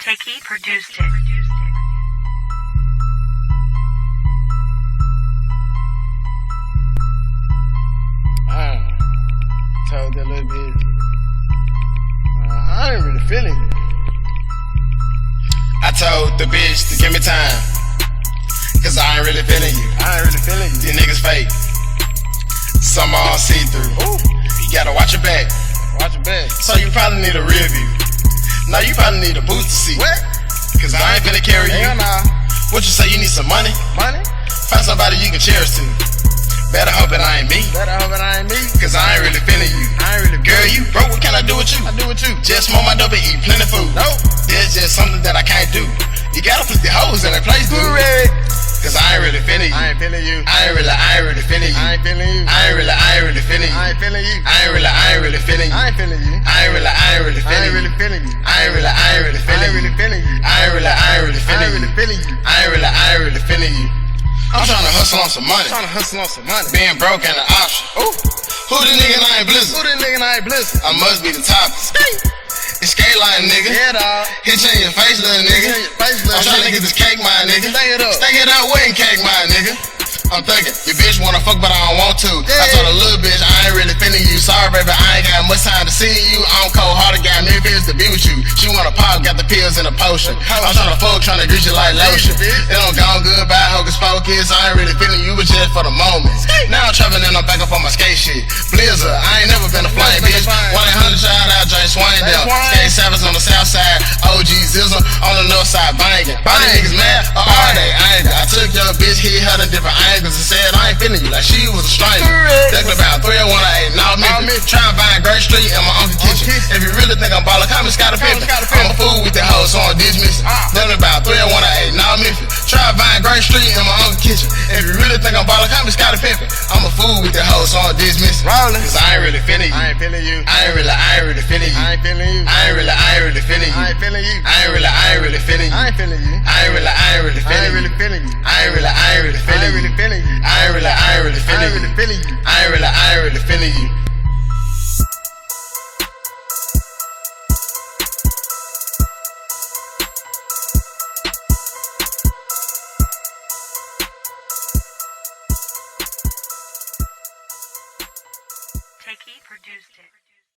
Sk8 produced it. Told that little bitch, I ain't really feeling you. I told the bitch to give me time, cause I ain't really feeling you. I ain't really feeling you. These niggas fake, some all see-through. You gotta watch your back, Watch your back. so you probably need a rear view. Now you probably need a booster seat. What? Cause I ain't finna carry you. Hell nah. What you say, you need some money? Money? Find somebody you can cherish to. Better hope it I ain't me, Better hope it I ain't me. cause I ain't really feeling you. I ain't really Girl, you broke, what can I do with you? I do with you. Just smoke my dope and eat plenty food. Nope. There's just something that I can't do. You gotta put the hoes in their place, dude. Correct. Cause I ain't really feeling you. I ain't feeling you. I ain't really feeling you. I ain't feeling you. I ain't really feeling you. I ain't feeling you. I ain't really feeling you. I ain't feeling you. I ain't really I feeling ain't you. really feeling you. I ain't really I ain't feeling really you. feeling you. I ain't really I feeling ain't you. really feeling you. I ain't really feeling you. I'm tryna hustle on some money. Trying to hustle on some money. Being broke ain't an option. Ooh. Who the nigga I ain't Who blizzard? this nigga I ain't blizzard? I must be the top. It's Sk8 nigga. Yeah, dawg. Hit you in your face, little nigga. I'm tryna get this cake, my nigga. Stay it up. Stack it up, waiting cake, my nigga. I'm thinking, your bitch wanna fuck, but I don't want to. I Yeah. told a little bitch, I ain't really feeling you. Sorry, baby, I ain't got much time to see you. I'm cold hearted, got many feelings to be with you. She wanna pop, got the pills in the potion. I'm tryna fuck, tryna grease you like lotion. It don't gone good by hocus pocus. I ain't really feeling you, but just for the moment. Now I'm trapping and I'm back up on my skate shit. BlizzArd, I ain't never been a flame bitch. 1-800 shout out, Jay Swain down. Sk8 on the south side, OG Zizzle on the north side banging. Body niggas mad, or are they? I took your bitch, hit her to different angles and said I ain't feeling you like she was a stranger. That's about 3-1-8, now me. Try and find Great Street in my uncle's kitchen. If you really think I'm ballin', come and Sk8 I'm a fool with the hoe, so I'm dismissing. That's about 3-1-8, now me. Try and find Great Street in my uncle's kitchen. If you really think I'm ballin', come and Sk8 I'm a fool with the hoe, so I'm dismissing. Rollin'. Cause I ain't really feeling you. I ain't feeling you. I ain't really feeling you. I ain't feeling you. I ain't really feeling you. I ain't feeling you. I ain't really feeling you. I ain't feeling you. I ain't really I ain't feeling really you. feeling you. I ain't really I ain't feeling really you. feeling you. I ain't really I feeling ain't you. really feeling you. I ain't really feeling you.